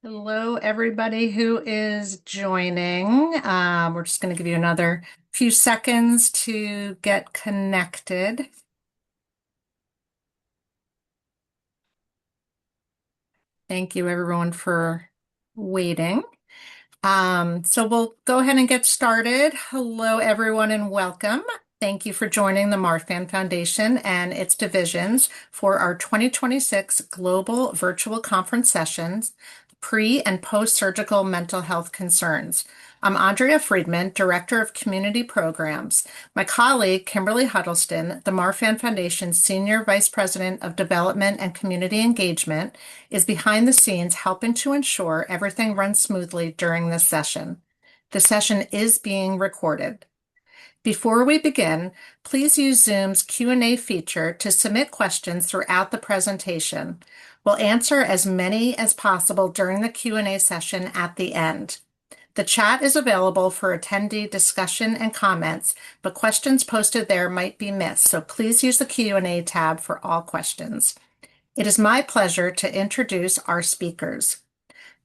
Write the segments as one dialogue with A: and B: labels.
A: Hello, everybody who is joining. We're just going to give you another few seconds to get connected. Thank you, everyone, for waiting. So we'll go ahead and get started. Hello, everyone, and welcome. Thank you for joining the Marfan Foundation and its divisions for our 2026 Global Virtual Conference Sessions, Pre- and Post-Surgical Mental Health Concerns. I'm Andrea Friedman, Director of Community Programs. My colleague, Kimberly Huddleston, the Marfan Foundation's Senior Vice President of Development and Community Engagement, is behind the scenes helping to ensure everything runs smoothly during this session. The session is being recorded. Before we begin, please use Zoom's Q&A feature to submit questions throughout the presentation. We'll answer as many as possible during the Q&A session at the end. The chat is available for attendee discussion and comments, but questions posted there might be missed, so please use the Q&A tab for all questions. It is my pleasure to introduce our speakers.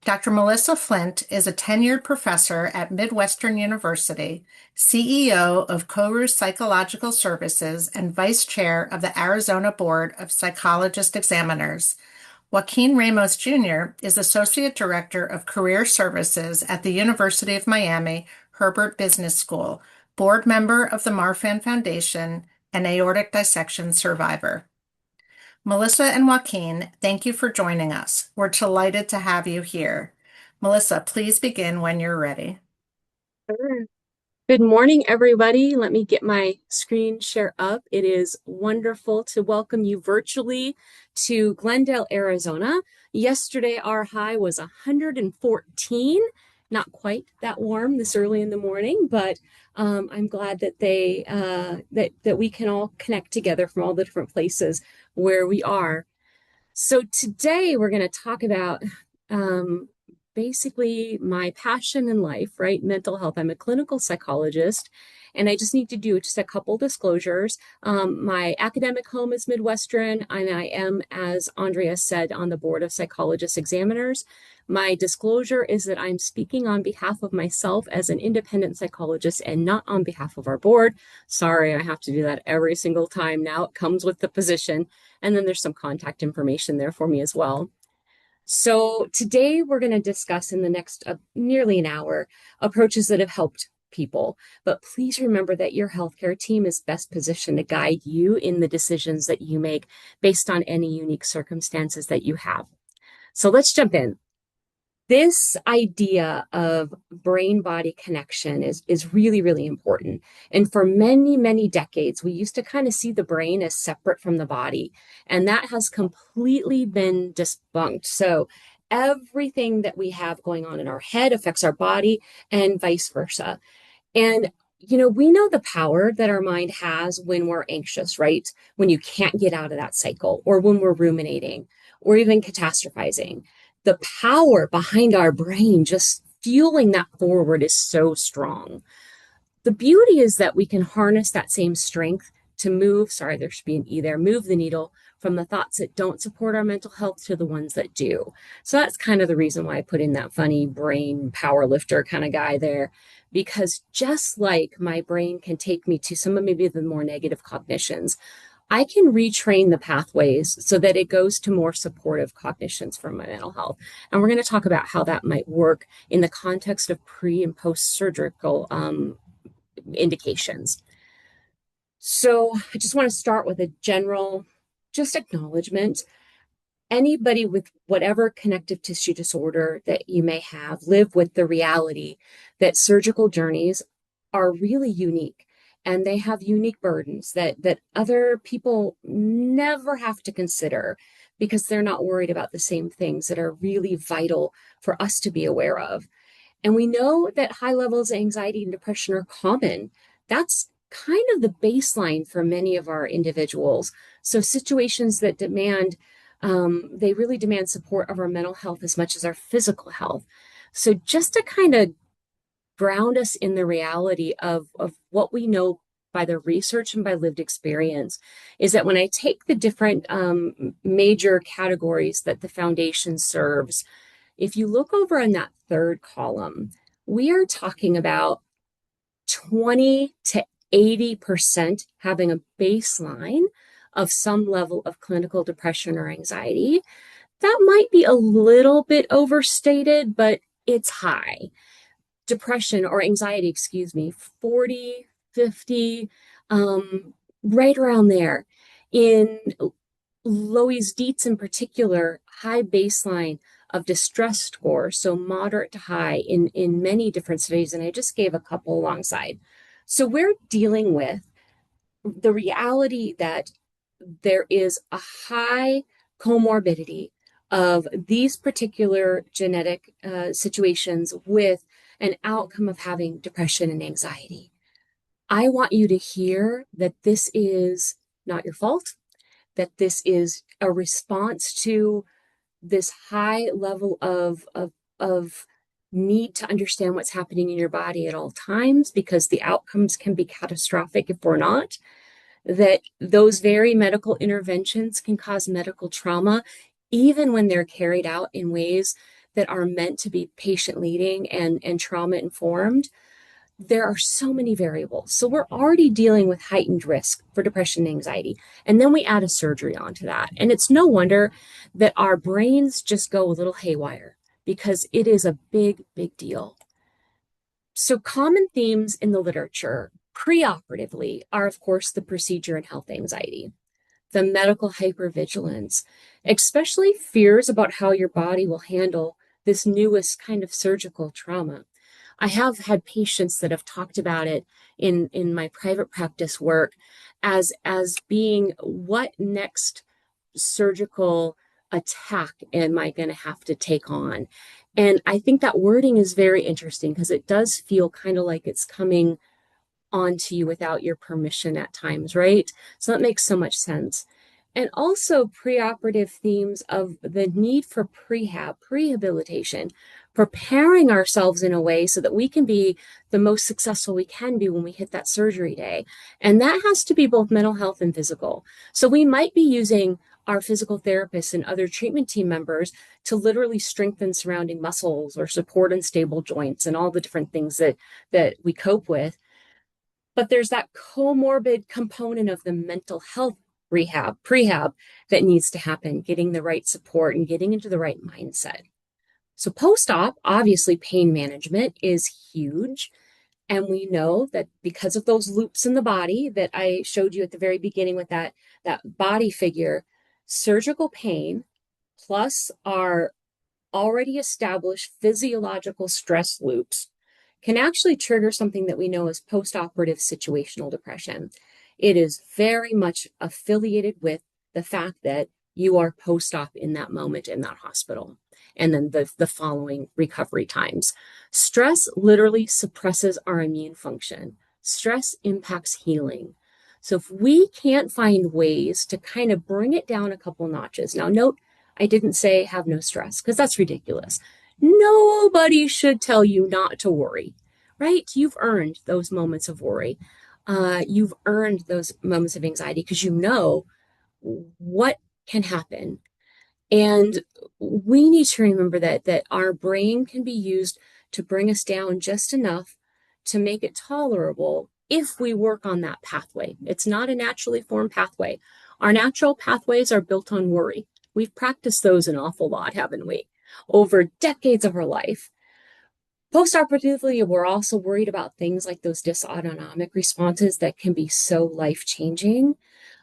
A: Dr. Melissa Flint is a tenured professor at Midwestern University, CEO of KORU Psychological Services, and vice chair of the Arizona Board of Psychologist Examiners. Joaquin Ramos Jr. is Associate Director of Career Services at the University of Miami Herbert Business School, board member of the Marfan Foundation, and aortic dissection survivor. Melissa and Joaquin, thank you for joining us. We're delighted to have you here. Melissa, please begin when you're ready.
B: Sure. Good morning, everybody. Let me get my screen share up. It is wonderful to welcome you virtually to Glendale, Arizona. Yesterday, our high was 114. Not quite that warm this early in the morning, but I'm glad that that we can all connect together from all the different places where we are. So today we're going to talk about basically my passion in life, right? Mental health. I'm a clinical psychologist, and I just need to do just a couple disclosures. My academic home is Midwestern, and I am, as Andrea said, on the board of psychologist examiners. My disclosure is that I'm speaking on behalf of myself as an independent psychologist and not on behalf of our board. Sorry, I have to do that every single time now. It comes with the position. And then there's some contact information there for me as well. So today we're going to discuss in the next nearly an hour approaches that have helped people. But please remember that your healthcare team is best positioned to guide you in the decisions that you make based on any unique circumstances that you have. So let's jump in. This idea of brain-body connection is really, really important. And for many, many decades, we used to kind of see the brain as separate from the body. And that has completely been debunked. So everything that we have going on in our head affects our body and vice versa. And we know the power that our mind has when we're anxious, right? When you can't get out of that cycle, or when we're ruminating, or even catastrophizing. The power behind our brain just fueling that forward is so strong. The beauty is that we can harness that same strength to move, there should be an E there, move the needle from the thoughts that don't support our mental health to the ones that do. So that's kind of the reason why I put in that funny brain power lifter kind of guy there, because just like my brain can take me to some of maybe the more negative cognitions, I can retrain the pathways so that it goes to more supportive cognitions for my mental health. And we're going to talk about how that might work in the context of pre- and post-surgical indications. So I just want to start with a general, just acknowledgement. Anybody with whatever connective tissue disorder that you may have, live with the reality that surgical journeys are really unique. And they have unique burdens that other people never have to consider because they're not worried about the same things that are really vital for us to be aware of. And we know that high levels of anxiety and depression are common. That's kind of the baseline for many of our individuals. So situations that they really demand support of our mental health as much as our physical health. So just to kind of ground us in the reality of what we know by the research and by lived experience is that when I take the different major categories that the foundation serves, If you look over in that third column, we are talking about 20 to 80% having a baseline of some level of clinical depression or anxiety. That might be a little bit overstated, but it's high. Depression or anxiety, excuse me, 40, 50, right around there. In Lois Dietz in particular, high baseline of distress score, so moderate to high in many different studies, and I just gave a couple alongside. So we're dealing with the reality that there is a high comorbidity of these particular genetic situations with an outcome of having depression and anxiety. I want you to hear that this is not your fault, that this is a response to this high level of need to understand what's happening in your body at all times, because the outcomes can be catastrophic if we're not, that those very medical interventions can cause medical trauma, even when they're carried out in ways that are meant to be patient leading and trauma informed. There are so many variables. So we're already dealing with heightened risk for depression and anxiety. And then we add a surgery onto that. And it's no wonder that our brains just go a little haywire because it is a big, big deal. So common themes in the literature preoperatively are, of course, the procedure and health anxiety, the medical hypervigilance, especially fears about how your body will handle this newest kind of surgical trauma. I have had patients that have talked about it in my private practice work as being, what next surgical attack am I going to have to take on? And I think that wording is very interesting because it does feel kind of like it's coming onto you without your permission at times, right? So that makes so much sense. And also preoperative themes of the need for prehabilitation, preparing ourselves in a way so that we can be the most successful we can be when we hit that surgery day. And that has to be both mental health and physical. So we might be using our physical therapists and other treatment team members to literally strengthen surrounding muscles or support unstable joints and all the different things that we cope with. But there's that comorbid component of the mental health prehab that needs to happen, getting the right support and getting into the right mindset. So post-op, obviously pain management is huge. And we know that because of those loops in the body that I showed you at the very beginning with that body figure, surgical pain plus our already established physiological stress loops can actually trigger something that we know as post-operative situational depression. It is very much affiliated with the fact that you are post-op in that moment in that hospital, and then the following recovery times. Stress literally suppresses our immune function. Stress impacts healing. So if we can't find ways to kind of bring it down a couple notches, now note, I didn't say have no stress because that's ridiculous. Nobody should tell you not to worry, right? You've earned those moments of worry. You've earned those moments of anxiety because you know what can happen. And we need to remember that our brain can be used to bring us down just enough to make it tolerable if we work on that pathway. It's not a naturally formed pathway. Our natural pathways are built on worry. We've practiced those an awful lot, haven't we? Over decades of our life. Postoperatively, we're also worried about things like those dysautonomic responses that can be so life-changing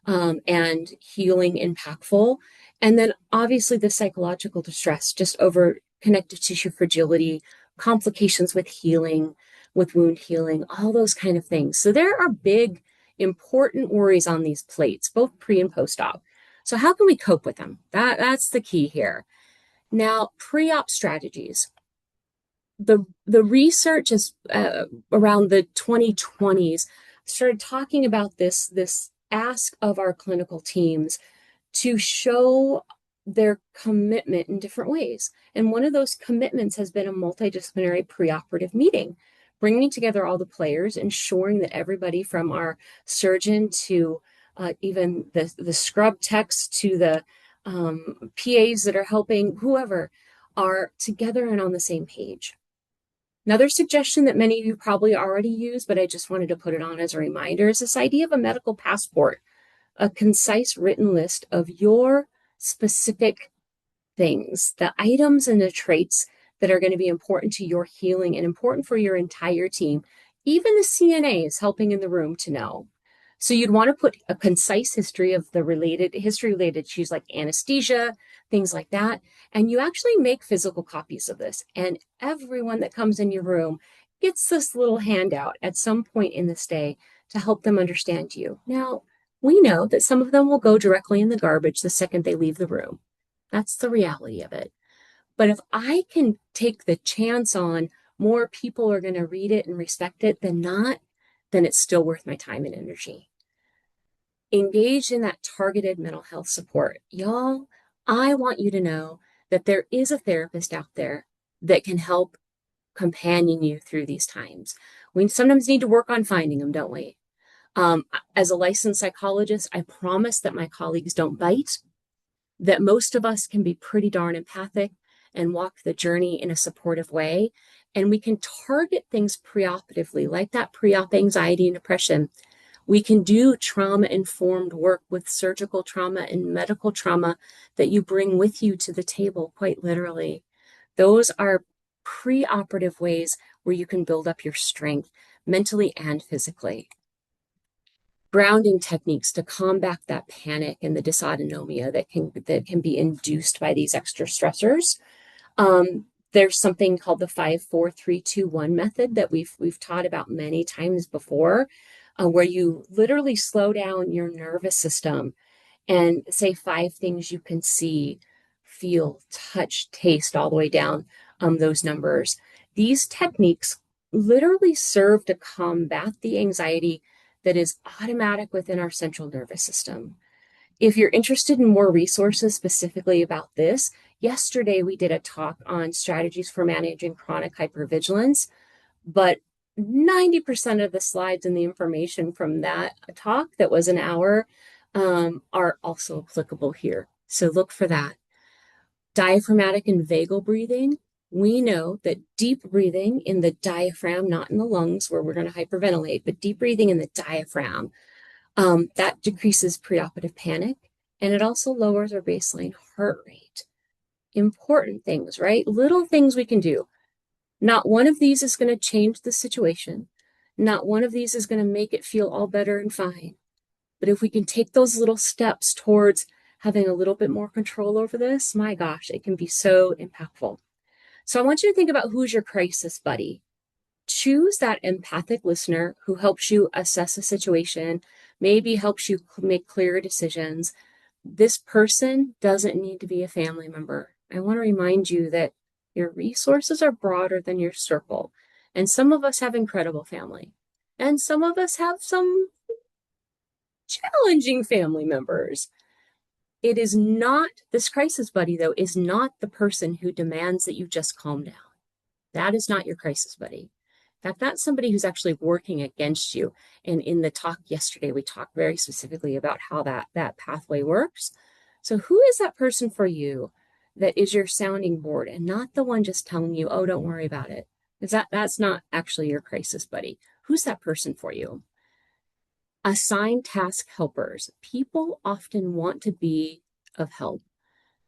B: and healing impactful. And then obviously the psychological distress just over connective tissue fragility, complications with healing, with wound healing, all those kind of things. So there are big, important worries on these plates, both pre and post-op. So how can we cope with them? That's the key here. Now, pre-op strategies. The research is around the 2020s started talking about this ask of our clinical teams to show their commitment in different ways. And one of those commitments has been a multidisciplinary preoperative meeting, bringing together all the players, ensuring that everybody from our surgeon to even the scrub techs to the PAs that are helping, whoever, are together and on the same page. Another suggestion that many of you probably already use, but I just wanted to put it on as a reminder, is this idea of a medical passport, a concise written list of your specific things, the items and the traits that are going to be important to your healing and important for your entire team, even the CNAs helping in the room to know. So you'd want to put a concise history of the related issues like anesthesia, things like that. And you actually make physical copies of this. And everyone that comes in your room gets this little handout at some point in this day to help them understand you. Now, we know that some of them will go directly in the garbage the second they leave the room. That's the reality of it. But if I can take the chance on more people are going to read it and respect it than not, then it's still worth my time and energy. Engage in that targeted mental health support. Y'all, I want you to know that there is a therapist out there that can help companion you through these times. We sometimes need to work on finding them, don't we? As a licensed psychologist, I promise that my colleagues don't bite, that most of us can be pretty darn empathic and walk the journey in a supportive way. And we can target things preoperatively, like that pre-op anxiety and depression. We can do trauma-informed work with surgical trauma and medical trauma that you bring with you to the table, quite literally. Those are preoperative ways where you can build up your strength mentally and physically. Grounding techniques to combat that panic and the dysautonomia that can be induced by these extra stressors. There's something called the 5-4-3-2-1 method that we've taught about many times before, where you literally slow down your nervous system and say 5 things you can see, feel, touch, taste, all the way down those numbers. These techniques literally serve to combat the anxiety that is automatic within our central nervous system. If you're interested in more resources specifically about this, yesterday we did a talk on strategies for managing chronic hypervigilance, but 90% of the slides and the information from that talk that was an hour are also applicable here. So look for that. Diaphragmatic and vagal breathing. We know that deep breathing in the diaphragm, not in the lungs where we're going to hyperventilate, but deep breathing in the diaphragm, that decreases preoperative panic, and it also lowers our baseline heart rate. Important things, right? Little things we can do. Not one of these is going to change the situation. Not one of these is going to make it feel all better and fine. But if we can take those little steps towards having a little bit more control over this, my gosh, it can be so impactful. So I want you to think about who's your crisis buddy. Choose that empathic listener who helps you assess a situation, maybe helps you make clearer decisions. This person doesn't need to be a family member. I want to remind you that your resources are broader than your circle. And some of us have incredible family. And some of us have some challenging family members. It is not, this crisis buddy, though, is not the person who demands that you just calm down. That is not your crisis buddy. In fact, that's somebody who's actually working against you. And in the talk yesterday, we talked very specifically about how that pathway works. So who is that person for you that is your sounding board and not the one just telling you, oh, don't worry about it? Because that's not actually your crisis buddy. Who's that person for you? Assign task helpers. People often want to be of help,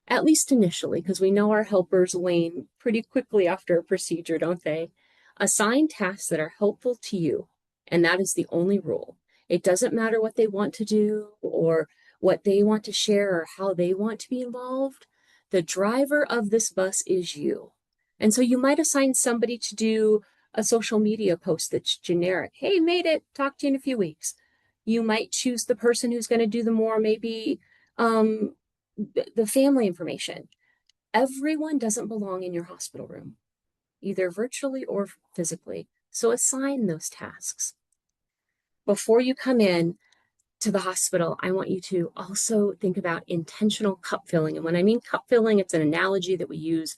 B: at least initially, because we know our helpers wane pretty quickly after a procedure, don't they? Assign tasks that are helpful to you, and that is the only rule. It doesn't matter what they want to do or what they want to share or how they want to be involved. The driver of this bus is you. And so you might assign somebody to do a social media post that's generic. Hey, made it, talk to you in a few weeks. You might choose the person who's going to do the more, maybe the family information. Everyone doesn't belong in your hospital room, either virtually or physically. So assign those tasks. Before you come in to the hospital, I want you to also think about intentional cup filling. And when I mean cup filling, it's an analogy that we use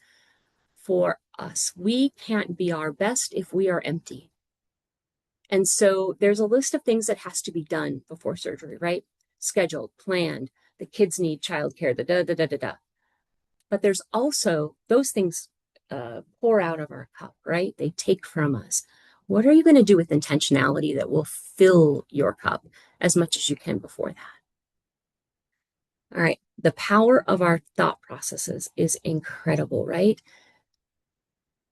B: for us. We can't be our best if we are empty. And so there's a list of things that has to be done before surgery, right? Scheduled, planned, the kids need childcare, the da da da da da. But there's also those things pour out of our cup, right? They take from us. What are you going to do with intentionality that will fill your cup as much as you can before that? All right. The power of our thought processes is incredible, right?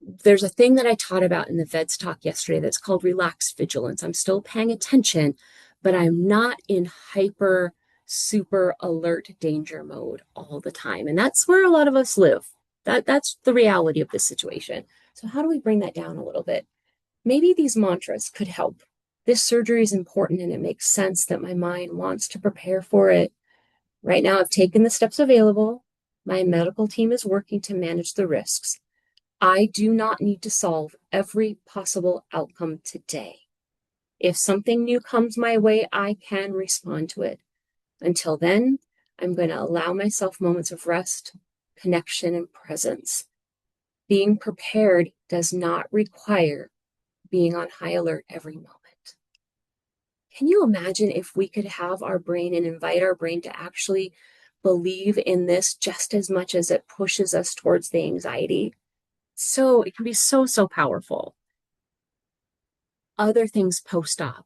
B: There's a thing that I taught about in the VEDS talk yesterday that's called relaxed vigilance. I'm still paying attention, but I'm not in hyper, super alert danger mode all the time. And that's where a lot of us live. That's the reality of this situation. So how do we bring that down a little bit? Maybe these mantras could help. This surgery is important and it makes sense that my mind wants to prepare for it. Right now, I've taken the steps available. My medical team is working to manage the risks. I do not need to solve every possible outcome today. If something new comes my way, I can respond to it. Until then, I'm going to allow myself moments of rest, connection, and presence. Being prepared does not require being on high alert every moment. Can you imagine if we could have our brain and invite our brain to actually believe in this just as much as it pushes us towards the anxiety? So it can be so, so powerful. Other things post-op.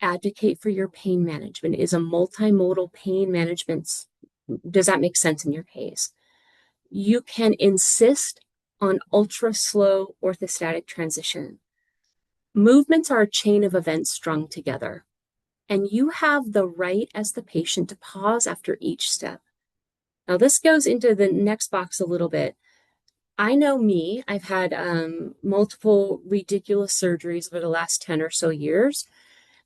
B: Advocate for your pain management is a multimodal pain management. Does that make sense in your case? You can insist on ultra slow orthostatic transition. Movements are a chain of events strung together, and you have the right as the patient to pause after each step. Now, this goes into the next box a little bit. I know me, I've had multiple ridiculous surgeries over the last 10 or so years.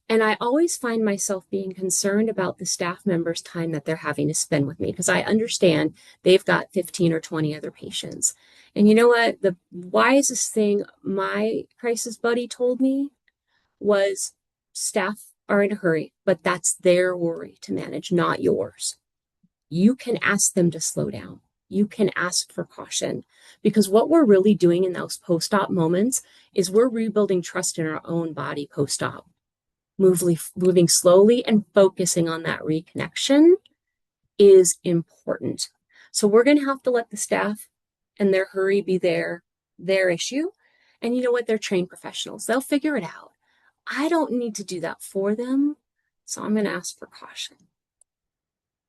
B: And I always find myself being concerned about the staff members' time that they're having to spend with me because I understand they've got 15 or 20 other patients. And you know what? The wisest thing my crisis buddy told me was staff are in a hurry, but that's their worry to manage, not yours. You can ask them to slow down. You can ask for caution because what we're really doing in those post-op moments is we're rebuilding trust in our own body post-op, moving slowly and focusing on that reconnection is important. So we're going to have to let the staff and their hurry be their issue. And you know what? They're trained professionals. They'll figure it out. I don't need to do that for them. So I'm going to ask for caution.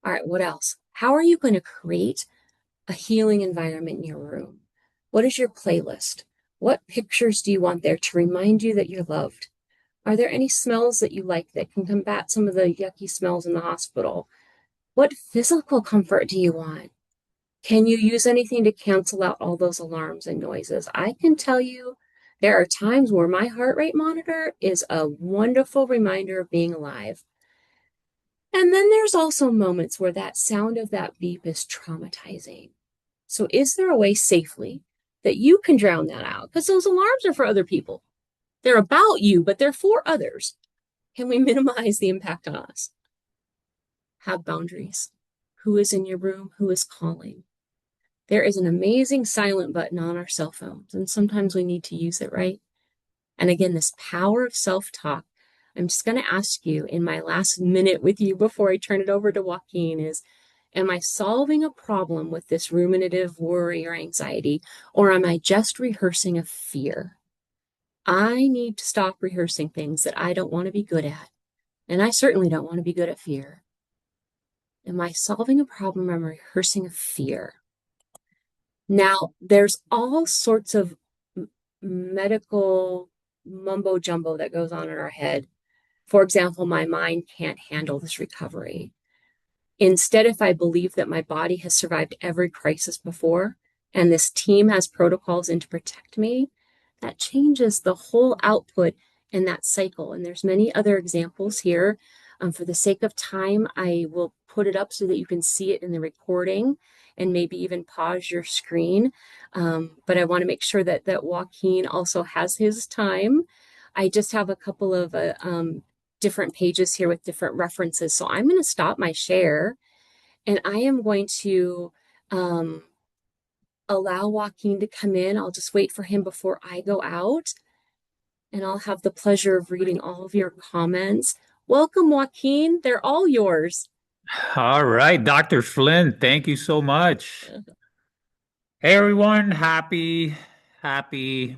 B: All right, what else? How are you going to create a healing environment in your room? What is your playlist? What pictures do you want there to remind you that you're loved? Are there any smells that you like that can combat some of the yucky smells in the hospital? What physical comfort do you want? Can you use anything to cancel out all those alarms and noises? I can tell you there are times where my heart rate monitor is a wonderful reminder of being alive. And then there's also moments where that sound of that beep is traumatizing. So is there a way safely that you can drown that out? Because those alarms are for other people. They're about you, but they're for others. Can we minimize the impact on us? Have boundaries. Who is in your room? Who is calling? There is an amazing silent button on our cell phones, and sometimes we need to use it, right? And again, this power of self-talk. I'm just going to ask you in my last minute with you before I turn it over to Joaquin is, am I solving a problem with this ruminative worry or anxiety, or am I just rehearsing a fear? I need to stop rehearsing things that I don't want to be good at. And I certainly don't want to be good at fear. Am I solving a problem or am I rehearsing a fear? Now, there's all sorts of medical mumbo jumbo that goes on in our head. For example, my mind can't handle this recovery. Instead, if I believe that my body has survived every crisis before and this team has protocols in to protect me, that changes the whole output in that cycle. And there's many other examples here. For the sake of time, I will put it up so that you can see it in the recording and maybe even pause your screen. But I want to make sure that Joaquin also has his time. I just have a couple of different pages here with different references. So I'm going to stop my share and I am going to allow Joaquin to come in. I'll just wait for him before I go out and I'll have the pleasure of reading all of your comments. Welcome, Joaquin. They're all yours.
C: All right, Dr. Flint, thank you so much. Hey everyone, happy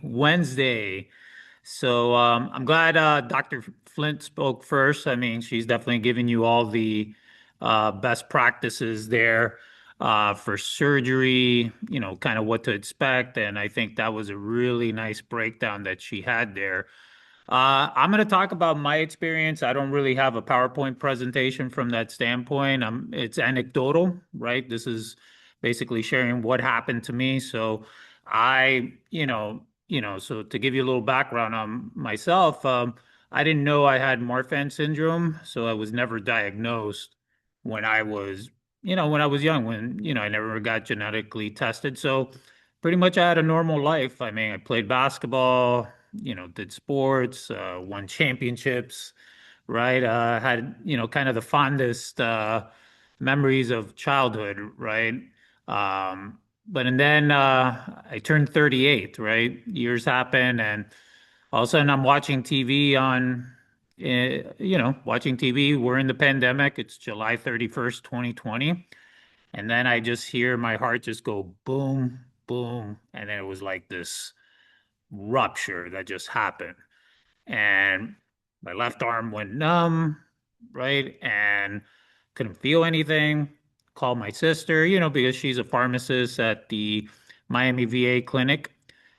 C: Wednesday. I'm glad Dr. Flint spoke first. I mean, she's definitely giving you all the best practices there for surgery, kind of what to expect. And I think that was a really nice breakdown that she had there. I'm going to talk about my experience. I don't really have a PowerPoint presentation from that standpoint. It's anecdotal, right? This is basically sharing what happened to me. So so to give you a little background on myself, I didn't know I had Marfan syndrome, so I was never diagnosed when I was, when I was young, I never got genetically tested. So pretty much I had a normal life. I mean, I played basketball, did sports, won championships, right? Had, kind of the fondest memories of childhood, right? But and then I turned 38, right? Years happen, and all of a sudden I'm watching TV watching TV. We're in the pandemic. It's July 31st, 2020. And then I just hear my heart just go boom, boom. And then it was like this rupture that just happened. And my left arm went numb, right? And couldn't feel anything. Called my sister, because she's a pharmacist at the Miami VA clinic.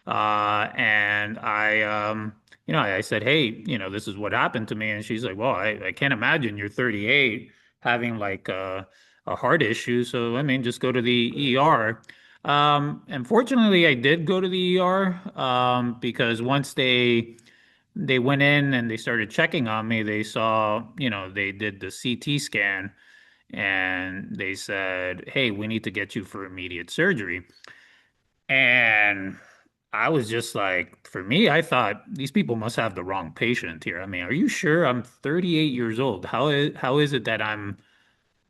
C: And I said, hey, this is what happened to me. And she's like, well, I can't imagine you're 38 having like a heart issue. So, I mean, just go to the ER. And fortunately, I did go to the ER because once they went in and they started checking on me, they saw, they did the CT scan and they said, "Hey, we need to get you for immediate surgery." And I was just like, for me, I thought these people must have the wrong patient here. I mean, are you sure I'm 38 years old? How is it that I'm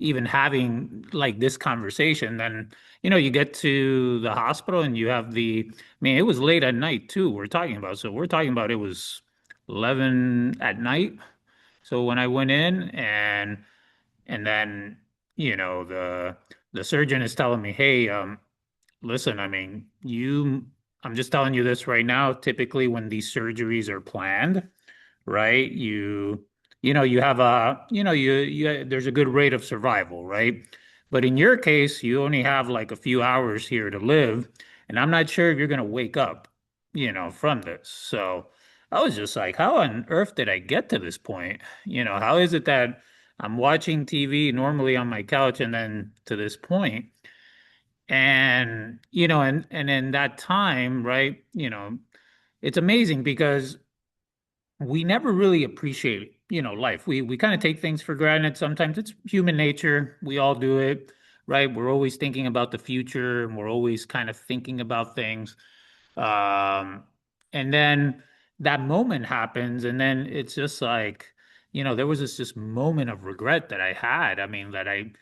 C: even having like this conversation? Then, you get to the hospital and you have I mean, it was late at night too, we're talking about. So we're talking about it was 11 at night. So when I went in and then, the surgeon is telling me, hey, listen, I mean, I'm just telling you this right now. Typically, when these surgeries are planned, right? You have there's a good rate of survival, right? But in your case, you only have like a few hours here to live, and I'm not sure if you're gonna wake up, from this. So I was just like, how on earth did I get to this point? How is it that I'm watching TV normally on my couch and then to this point? And and in that time, right, it's amazing because we never really appreciate, life. We kind of take things for granted. Sometimes it's human nature. We all do it, right? We're always thinking about the future and we're always kind of thinking about things. Um, and then that moment happens, and then it's just like, there was this just moment of regret that I had. I mean, that I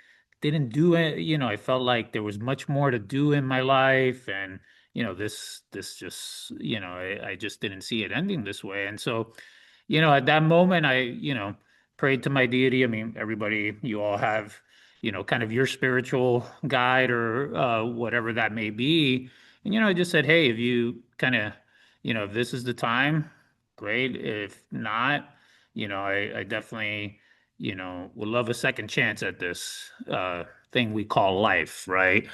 C: didn't do it. I felt like there was much more to do in my life, and this just, I just didn't see it ending this way. And so, at that moment, I, prayed to my deity. I mean, everybody, you all have, kind of your spiritual guide or whatever that may be. And, I just said, hey, if you kind of, if this is the time, great. If not, I definitely, would love a second chance at this thing we call life, right?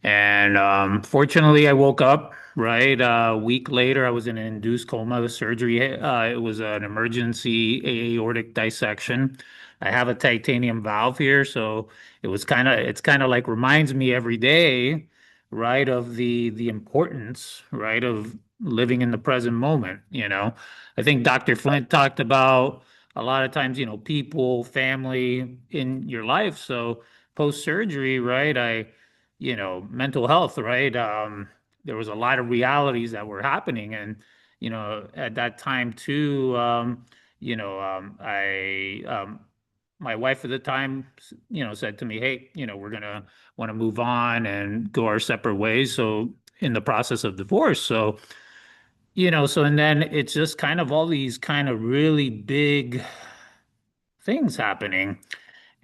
C: And fortunately, I woke up, right? A week later, I was in an induced coma. The surgery, it was an emergency aortic dissection. I have a titanium valve here, so it's kind of like reminds me every day, right, of the importance, right, of living in the present moment. I think Dr. Flint talked about a lot of times, people, family in your life. So post-surgery, right, mental health, right? There was a lot of realities that were happening. And, at that time too, my wife at the time, said to me, hey, we're going to want to move on and go our separate ways. So in the process of divorce. So, and then it's just kind of all these kind of really big things happening.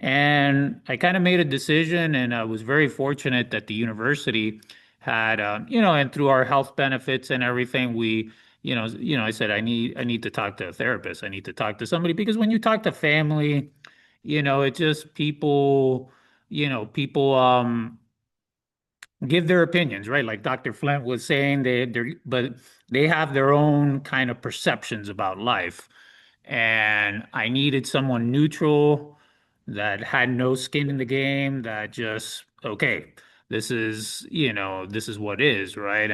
C: And I kind of made a decision, and I was very fortunate that the university had, and through our health benefits and everything, I said, I need to talk to a therapist. I need to talk to somebody because when you talk to family, it just people give their opinions, right? Like Dr. Flint was saying, but they have their own kind of perceptions about life. And I needed someone neutral that had no skin in the game, that just, okay, this is what is, right?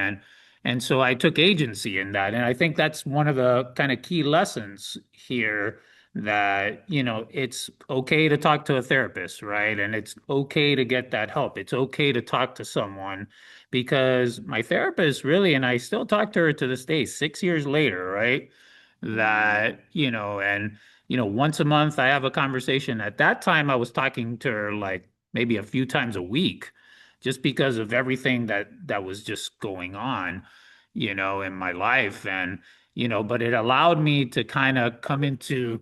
C: And so I took agency in that. And I think that's one of the kind of key lessons here that, it's okay to talk to a therapist, right? And it's okay to get that help. It's okay to talk to someone because my therapist really, and I still talk to her to this day, 6 years later, right? That, once a month I have a conversation. At that time, I was talking to her like maybe a few times a week just because of everything that was just going on, in my life. And, but it allowed me to kind of come into.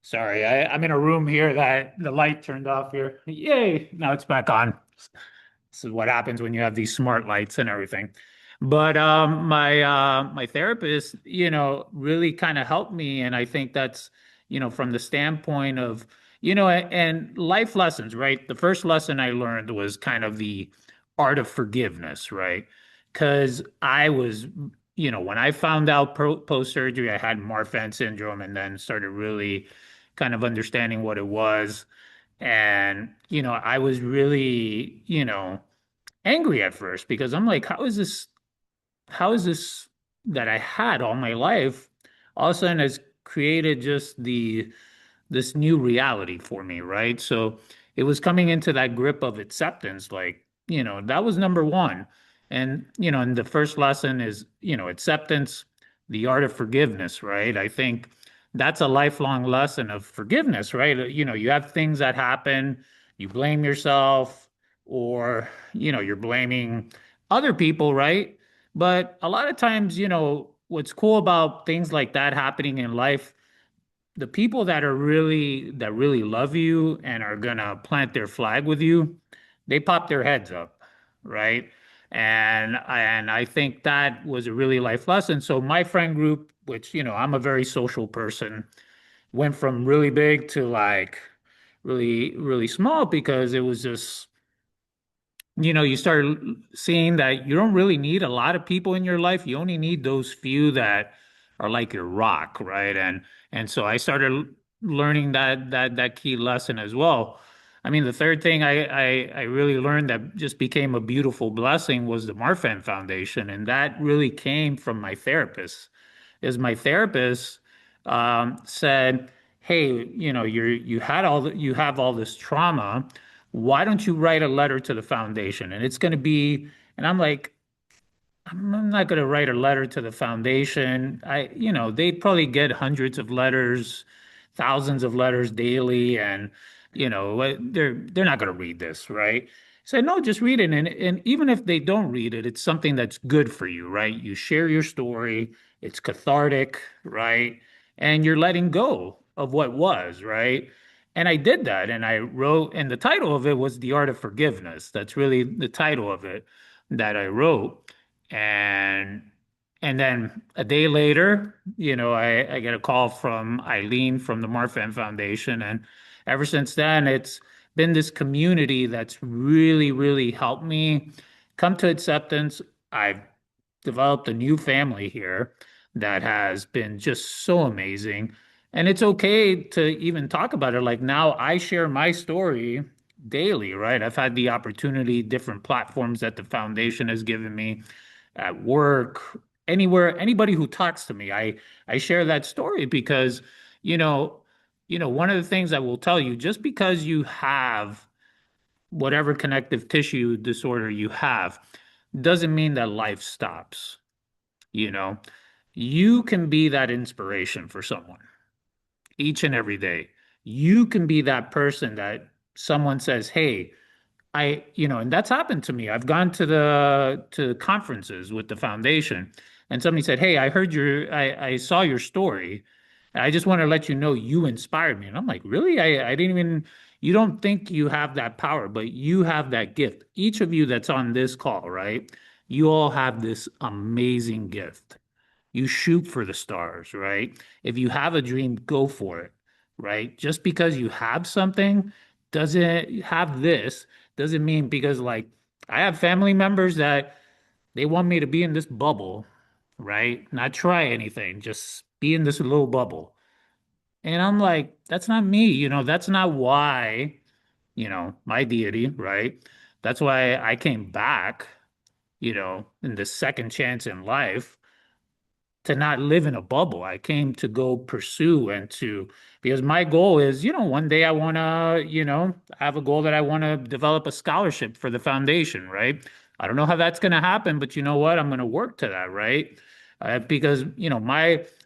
C: Sorry, I'm in a room here that the light turned off here. Yay! Now it's back on. This is what happens when you have these smart lights and everything. But my therapist, really kind of helped me, and I think that's, from the standpoint of, and life lessons, right? The first lesson I learned was kind of the art of forgiveness, right? Because I was, when I found out post-surgery, I had Marfan syndrome, and then started really kind of understanding what it was. And, I was really, angry at first because I'm like, how is this that I had all my life all of a sudden has created just this new reality for me, right? So it was coming into that grip of acceptance, like, that was number one. And the first lesson is, acceptance, the art of forgiveness, right? I think that's a lifelong lesson of forgiveness, right? You have things that happen, you blame yourself, or, you're blaming other people, right? But a lot of times, what's cool about things like that happening in life, the people that really love you and are gonna plant their flag with you, they pop their heads up, right? And I think that was a really life lesson. So my friend group, which, I'm a very social person, went from really big to like really, really small because it was just, you start seeing that you don't really need a lot of people in your life. You only need those few that are like your rock, right? And so I started learning that key lesson as well. I mean, the third thing I really learned that just became a beautiful blessing was the Marfan Foundation, and that really came from my therapist. Is my therapist said, "Hey, you have all this trauma, why don't you write a letter to the foundation?" And it's going to be, and I'm like, I'm not going to write a letter to the foundation. They'd probably get hundreds of letters, thousands of letters daily, and they're not going to read this, right? So no, just read it, and even if they don't read it, it's something that's good for you, right? You share your story, it's cathartic, right? And you're letting go of what was, right? And I did that, and I wrote, and the title of it was The Art of Forgiveness. That's really the title of it that I wrote. And and then a day later, I get a call from Eileen from the Marfan Foundation. And ever since then, it's been this community that's really, really helped me come to acceptance. I've developed a new family here that has been just so amazing. And it's okay to even talk about it. Like now I share my story daily, right? I've had the opportunity, different platforms that the foundation has given me at work, anywhere, anybody who talks to me, I share that story because, you know, one of the things I will tell you, just because you have whatever connective tissue disorder you have, doesn't mean that life stops, you know. You can be that inspiration for someone each and every day. You can be that person that someone says, "Hey, and that's happened to me. I've gone to conferences with the foundation, and somebody said, "Hey, I saw your story. I just want to let you know you inspired me." And I'm like, "Really? I didn't even, you don't think you have that power, but you have that gift. Each of you that's on this call, right? You all have this amazing gift. You shoot for the stars, right? If you have a dream, go for it, right? Just because you have something doesn't have this, doesn't mean because like I have family members that they want me to be in this bubble, right? Not try anything, just be in this little bubble. And I'm like, that's not me, that's not why, my deity, right? That's why I came back, in the second chance in life to not live in a bubble. I came to go pursue and to, because my goal is, one day I want to, have a goal that I want to develop a scholarship for the foundation, right? I don't know how that's going to happen, but you know what? I'm going to work to that, right? Because,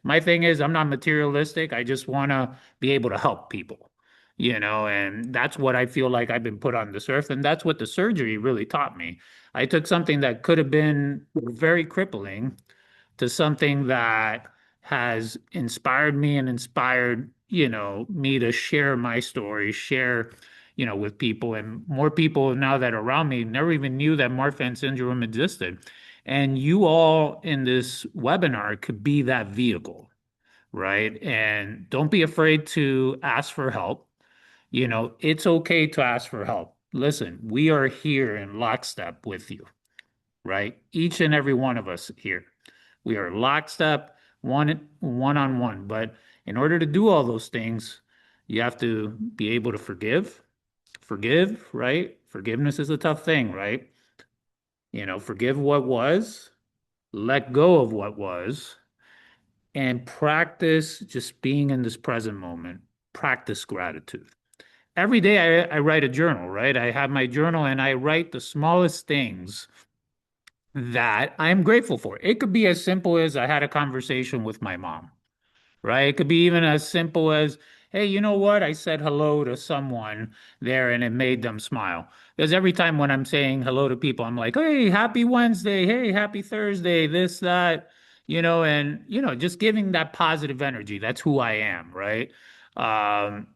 C: my thing is I'm not materialistic. I just want to be able to help people, and that's what I feel like I've been put on this earth. And that's what the surgery really taught me. I took something that could have been very crippling to something that has inspired me and inspired, me to share my story, share, with people. And more people now that are around me never even knew that Marfan syndrome existed. And you all in this webinar could be that vehicle, right? And don't be afraid to ask for help. It's okay to ask for help. Listen, we are here in lockstep with you, right? Each and every one of us here. We are lockstep, one on one. But in order to do all those things, you have to be able to forgive, right? Forgiveness is a tough thing, right? Forgive what was, let go of what was, and practice just being in this present moment. Practice gratitude. Every day I write a journal, right? I have my journal and I write the smallest things that I'm grateful for. It could be as simple as I had a conversation with my mom, right? It could be even as simple as, hey, you know what? I said hello to someone there and it made them smile. Because every time when I'm saying hello to people, I'm like, hey, happy Wednesday. Hey, happy Thursday, this, that, and, just giving that positive energy. That's who I am, right? And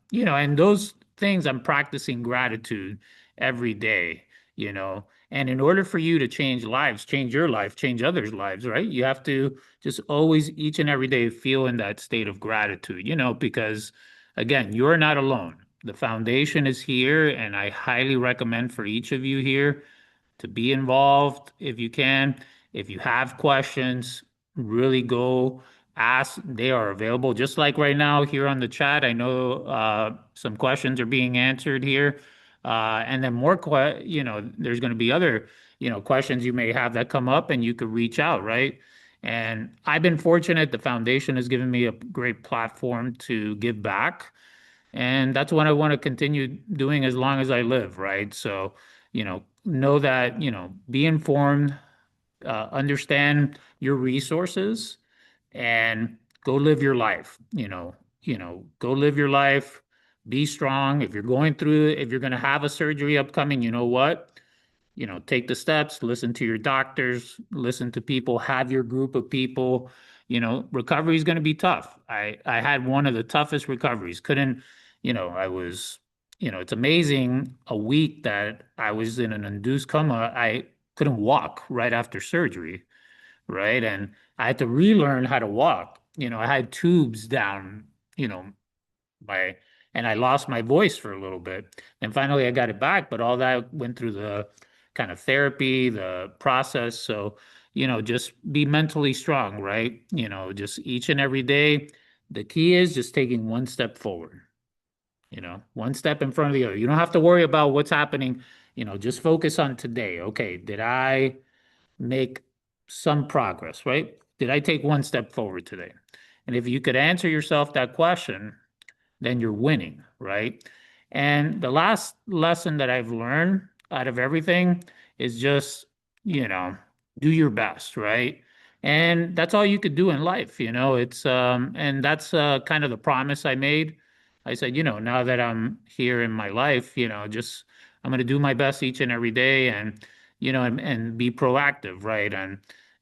C: those things I'm practicing gratitude every day, and in order for you to change lives, change your life, change others' lives, right? You have to just always, each and every day, feel in that state of gratitude, because again, you're not alone. The foundation is here, and I highly recommend for each of you here to be involved if you can. If you have questions, really go ask. They are available. Just like right now here on the chat, I know some questions are being answered here. And then there's going to be other, questions you may have that come up and you could reach out, right? And I've been fortunate. The foundation has given me a great platform to give back. And that's what I want to continue doing as long as I live, right? So, know that, be informed, understand your resources and go live your life, go live your life, be strong. If you're going through, if you're going to have a surgery upcoming, you know what? Take the steps, listen to your doctors, listen to people, have your group of people. Recovery is going to be tough. I had one of the toughest recoveries. Couldn't, I was, it's amazing a week that I was in an induced coma. I couldn't walk right after surgery, right? And I had to relearn how to walk. I had tubes down, you know, my and I lost my voice for a little bit. And finally I got it back, but all that went through the kind of therapy, the process. So, just be mentally strong, right? Just each and every day. The key is just taking one step forward, one step in front of the other. You don't have to worry about what's happening, just focus on today. Okay, did I make some progress, right? Did I take one step forward today? And if you could answer yourself that question, then you're winning, right? And the last lesson that I've learned out of everything is just, you know, do your best, right? And that's all you could do in life, and that's kind of the promise I made. I said, now that I'm here in my life, just I'm going to do my best each and every day and, and be proactive, right?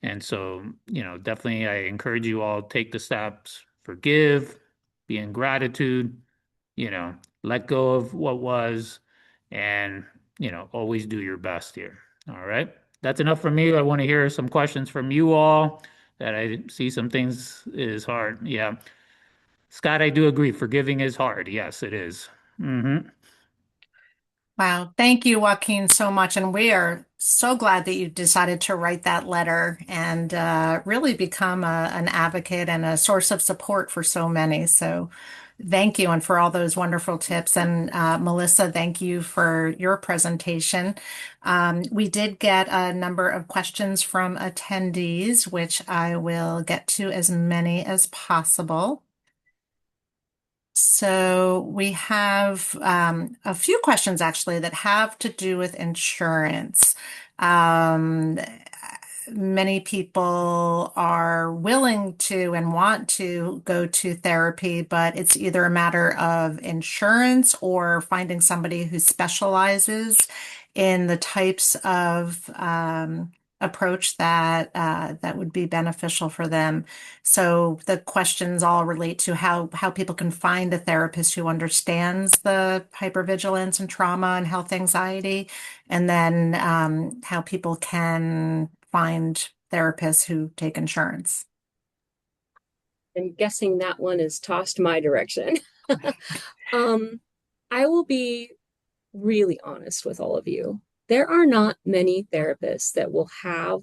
C: And so, definitely I encourage you all take the steps, forgive, be in gratitude, let go of what was, and, always do your best here. All right. that's enough for me. I want to hear some questions from you all that I see some things is hard. Yeah. Scott, I do agree. Forgiving is hard. Yes, it is.
A: Wow. Thank you, Joaquin, so much. And we are so glad that you decided to write that letter and really become an advocate and a source of support for so many. So thank you, and for all those wonderful tips. And Melissa, thank you for your presentation. We did get a number of questions from attendees, which I will get to as many as possible. So we have a few questions actually that have to do with insurance. Um, Many people are willing to and want to go to therapy, but it's either a matter of insurance or finding somebody who specializes in the types of approach that would be beneficial for them. So the questions all relate to how people can find a therapist who understands the hypervigilance and trauma and health anxiety, and then how people can find therapists who take insurance.
B: I'm guessing that one is tossed my direction. um, I will be really honest with all of you. There are not many therapists that will have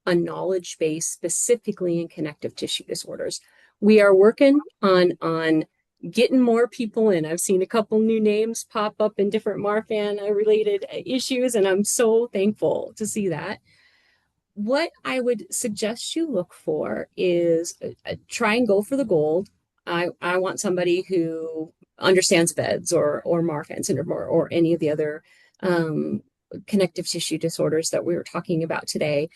B: a knowledge base specifically in connective tissue disorders. We are working on getting more people in. I've seen a couple new names pop up in different Marfan related issues, and I'm so thankful to see that. What I would suggest you look for is try and go for the gold. I want somebody who understands VEDS or Marfan syndrome or any of the other um, connective tissue disorders that we were talking about today.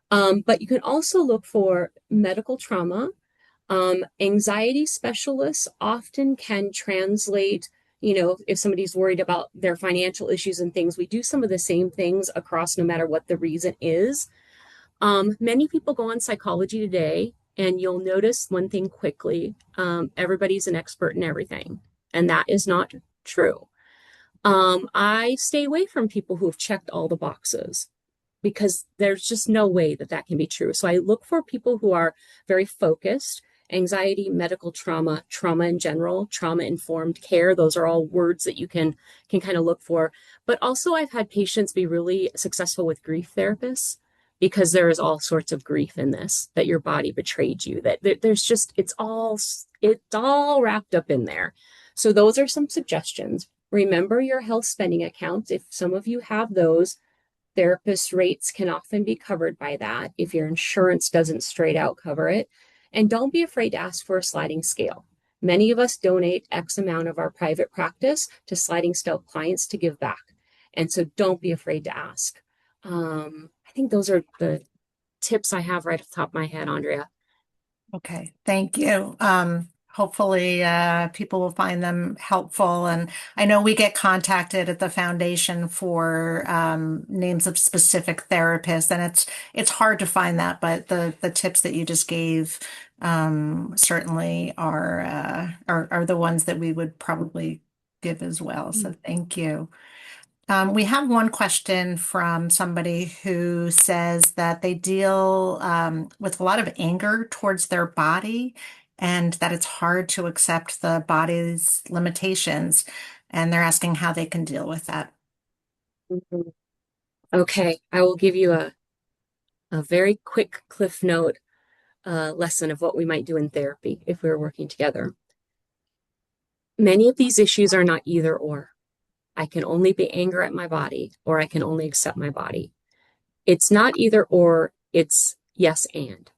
B: But you can also look for medical trauma. Anxiety specialists often can translate, if somebody's worried about their financial issues and things, we do some of the same things across no matter what the reason is. Many people go on psychology today, and you'll notice one thing quickly. Everybody's an expert in everything, and that is not true. I stay away from people who have checked all the boxes because there's just no way that that can be true. So I look for people who are very focused. Anxiety, medical trauma, trauma in general, trauma informed care. Those are all words that you can kind of look for. But also I've had patients be really successful with grief therapists because there is all sorts of grief in this, that your body betrayed you, that there's just, it's all wrapped up in there. So those are some suggestions. Remember your health spending accounts. If some of you have those, therapist rates can often be covered by that if your insurance doesn't straight out cover it. And don't be afraid to ask for a sliding scale. Many of us donate X amount of our private practice to sliding scale clients to give back. And so don't be afraid to ask. I think those are the tips I have right off the top of my head, Andrea.
A: Okay, thank you. Hopefully, people will find them helpful. And I know we get contacted at the foundation for names of specific therapists, and it's hard to find that. But the tips that you just gave certainly are the ones that we would probably give as well. So thank you. We have one question from somebody who says that they deal with a lot of anger towards their body and that it's hard to accept the body's limitations. And they're asking how they can deal with that.
B: Mhm. Okay, I will give you a very quick Cliff Note lesson of what we might do in therapy if we were working together. Many of these issues are not either or. I can only be angry at my body, or I can only accept my body. It's not either or, it's yes and.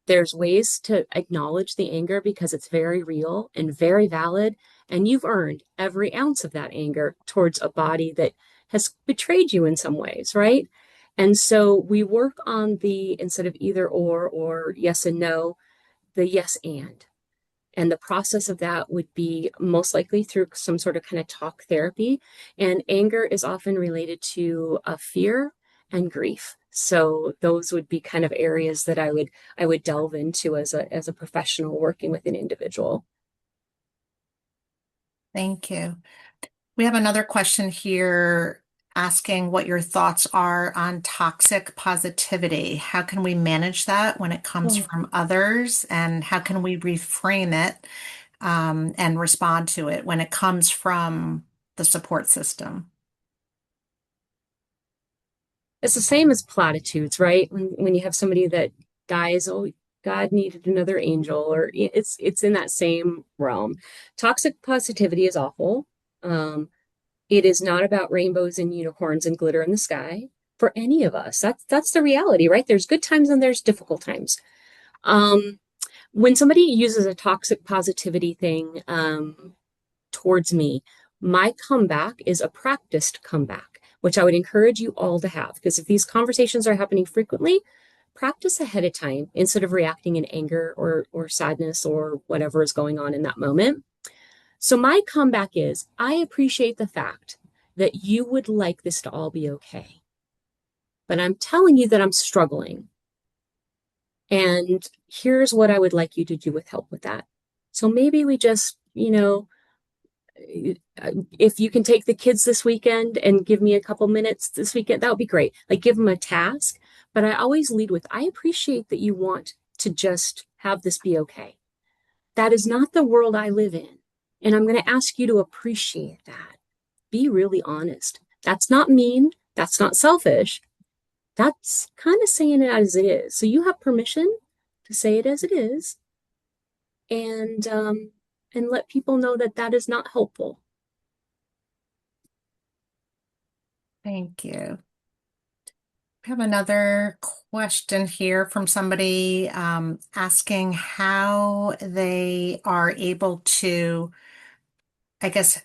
B: There's ways to acknowledge the anger because it's very real and very valid, and you've earned every ounce of that anger towards a body that has betrayed you in some ways, right? And so we work on the, instead of either or yes and no, the yes and. And the process of that would be most likely through some sort of kind of talk therapy. And anger is often related to fear and grief. So those would be kind of areas that I would delve into as a professional working with an individual.
A: Thank you. We have another question here. asking what your thoughts are on toxic positivity. How can we manage that when it comes
B: Oh,
A: from others, and how can we reframe it and respond to it when it comes from the support system?
B: it's the same as platitudes, right? When you have somebody that dies, oh, God needed another angel, or it's in that same realm. Toxic positivity is awful. Um, it is not about rainbows and unicorns and glitter in the sky for any of us. That's the reality, right? There's good times and there's difficult times. Um, when somebody uses a toxic positivity thing, towards me, my comeback is a practiced comeback, which I would encourage you all to have. Because if these conversations are happening frequently, practice ahead of time instead of reacting in anger or sadness or whatever is going on in that moment. So my comeback is I appreciate the fact that you would like this to all be okay. But I'm telling you that I'm struggling. And here's what I would like you to do with help with that. So maybe we just, if you can take the kids this weekend and give me a couple minutes this weekend, that would be great. Like give them a task. But I always lead with, I appreciate that you want to just have this be okay. That is not the world I live in. And I'm going to ask you to appreciate that. Be really honest. That's not mean. That's not selfish. That's kind of saying it as it is. So you have permission to say it as it is, and let people know that that is not helpful.
A: Thank you. We have another question here from somebody asking how they are able to, I guess,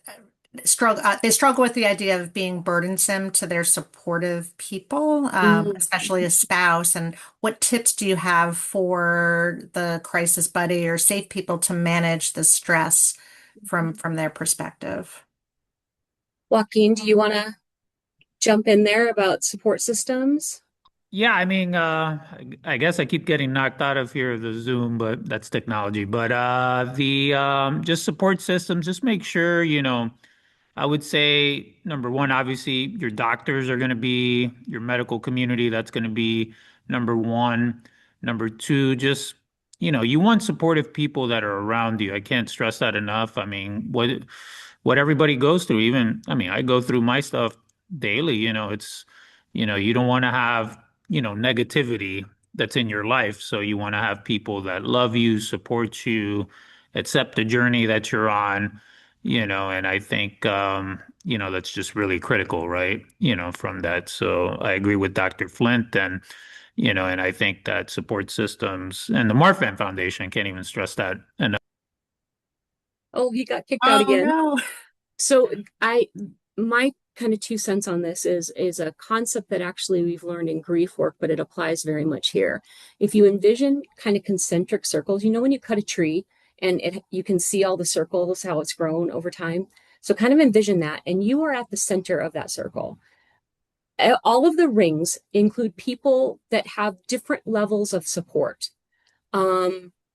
A: struggle. They struggle with the idea of being burdensome to their supportive people,
B: Mm.
A: especially a spouse. And what tips do you have for the crisis buddy or safe people to manage the stress from their perspective?
B: Joaquin, do you want to jump in there about support systems?
C: Yeah, I mean, I guess I keep getting knocked out of here, the Zoom, but that's technology. But the just support systems, just make sure, I would say number one, obviously your doctors are going to be your medical community. That's going to be number one. Number two, just, you want supportive people that are around you. I can't stress that enough. I mean, what everybody goes through, even, I mean, I go through my stuff daily, you don't want to have, negativity that's in your life. So you want to have people that love you, support you, accept the journey that you're on, and I think, that's just really critical, right? From that. So I agree with Dr. Flint and I think that support systems and the Marfan Foundation can't even stress that enough.
B: Oh, he got kicked out
A: Oh
B: again.
A: no.
B: So my kind of 2 cents on this is a concept that actually we've learned in grief work, but it applies very much here. If you envision kind of concentric circles, when you cut a tree and you can see all the circles, how it's grown over time. So kind of envision that, and you are at the center of that circle. All of the rings include people that have different levels of support.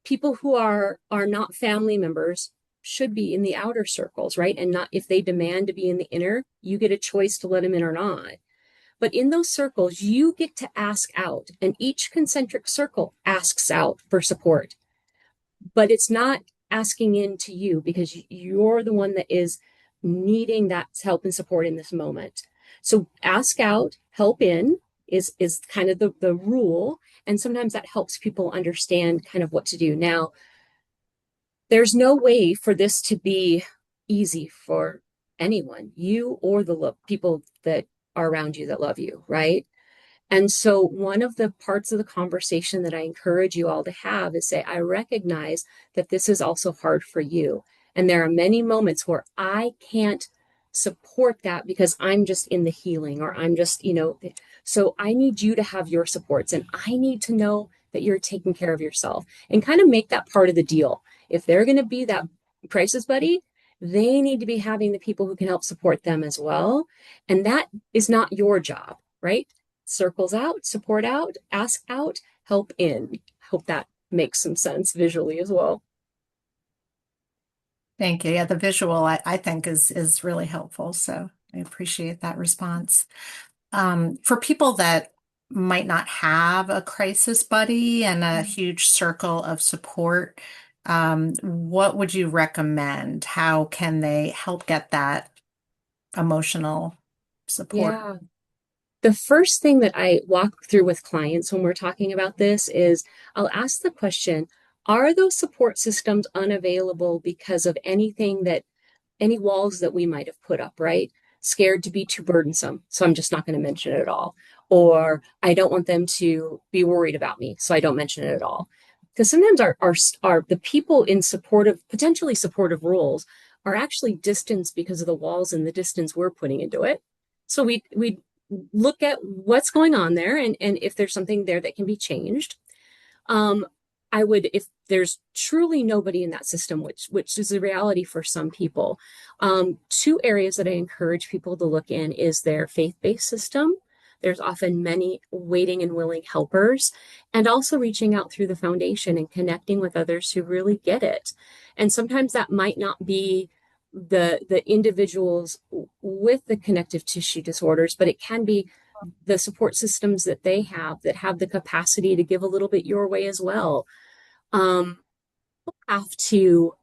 B: People who are not family members should be in the outer circles, right? And not, if they demand to be in the inner, you get a choice to let them in or not. But in those circles, you get to ask out, and each concentric circle asks out for support. But it's not asking in to you because you're the one that is needing that help and support in this moment. So ask out, help in is kind of the rule. And sometimes that helps people understand kind of what to do. Now, there's no way for this to be easy for anyone, you or the people that are around you that love you, right? And so, one of the parts of the conversation that I encourage you all to have is say, I recognize that this is also hard for you. And there are many moments where I can't support that because I'm just in the healing or I'm just, so I need you to have your supports and I need to know that you're taking care of yourself and kind of make that part of the deal. If they're going to be that crisis buddy, they need to be having the people who can help support them as well. And that is not your job, right? Circles out, support out, ask out, help in. Hope that makes some sense visually as well.
A: Thank you. Yeah, the visual I think is really helpful. So I appreciate that response. For people that might not have a crisis buddy and a huge circle of support, what would you recommend? How can they help get that emotional support?
B: Yeah. The first thing that I walk through with clients when we're talking about this is I'll ask the question, are those support systems unavailable because of anything that any walls that we might have put up, right? Scared to be too burdensome, so I'm just not going to mention it at all. Or I don't want them to be worried about me, so I don't mention it at all. Because sometimes our the people in supportive, potentially supportive roles are actually distanced because of the walls and the distance we're putting into it. So we look at what's going on there and if there's something there that can be changed. Um, I would, if there's truly nobody in that system, which is a reality for some people, two areas that I encourage people to look in is their faith-based system. There's often many waiting and willing helpers, and also reaching out through the foundation and connecting with others who really get it. And sometimes that might not be the individuals with the connective tissue disorders, but it can be the support systems that have the capacity to give a little bit your way as well. um, have to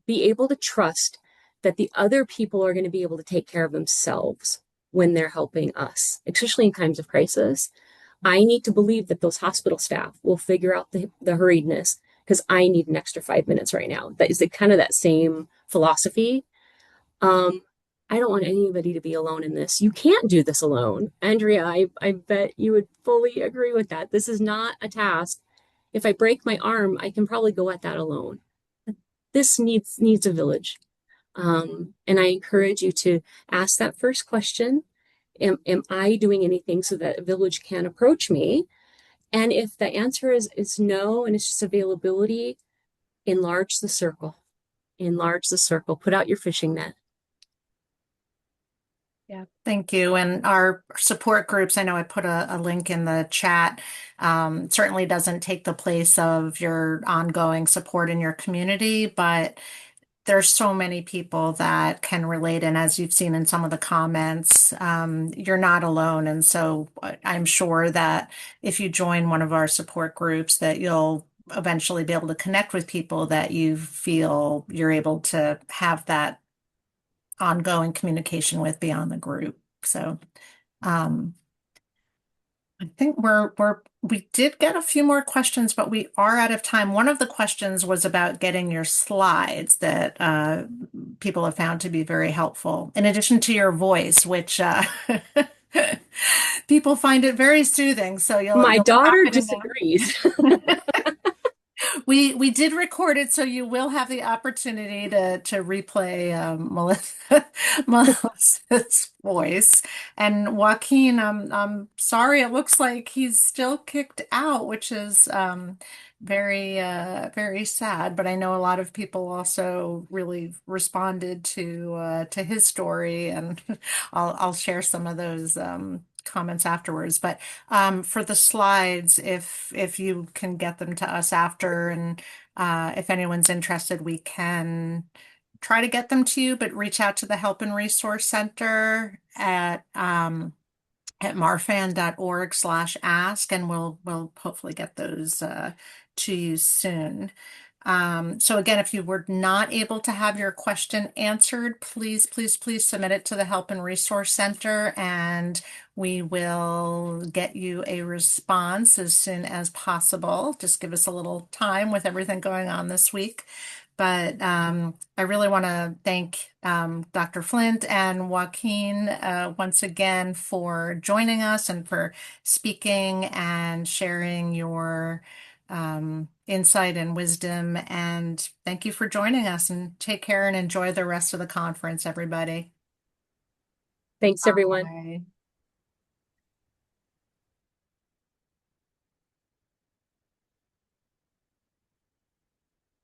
B: be able to trust that the other people are going to be able to take care of themselves when they're helping us, especially in times of crisis. I need to believe that those hospital staff will figure out the hurriedness because I need an extra 5 minutes right now. That is the kind of that same philosophy. um, I don't want anybody to be alone in this. You can't do this alone. Andrea, I bet you would fully agree with that. This is not a task. If I break my arm, I can probably go at that alone. This needs a village. And I encourage you to ask that first question. Am I doing anything so that a village can approach me? And if the answer is no, and it's just availability, enlarge the circle. Enlarge the circle. Put out your fishing net.
A: Yeah, thank you. And our support groups, I know I put a link in the chat, certainly doesn't take the place of your ongoing support in your community, but there's so many people that can relate. And as you've seen in some of the comments, you're not alone. And so I'm sure that if you join one of our support groups, that you'll eventually be able to connect with people that you feel you're able to have that ongoing communication with beyond the group. So, um, I think we did get a few more questions, but we are out of time. One of the questions was about getting your slides that people have found to be very helpful, in addition to your voice, which people find it very soothing. So
B: My
A: you'll be
B: daughter
A: happy to
B: disagrees.
A: know. We did record it, so you will have the opportunity to replay Melissa's voice. And Joaquin, I'm sorry, it looks like he's still kicked out, which is very sad. But I know a lot of people also really responded to his story, and I'll share some of those comments afterwards. But for the slides, if you can get them to us after, and if anyone's interested, we can try to get them to you, but reach out to the Help and Resource Center at marfan.org/ask, and we'll hopefully get those to you soon. So again, if you were not able to have your question answered, please submit it to the Help and Resource Center, and we will get you a response as soon as possible. Just give us a little time with everything going on this week. But I really want to thank Dr. Flint and Joaquin once again for joining us and for speaking and sharing your insight and wisdom. And thank you for joining us, and take care and enjoy the rest of the conference, everybody.
B: Thanks, everyone.
A: Bye.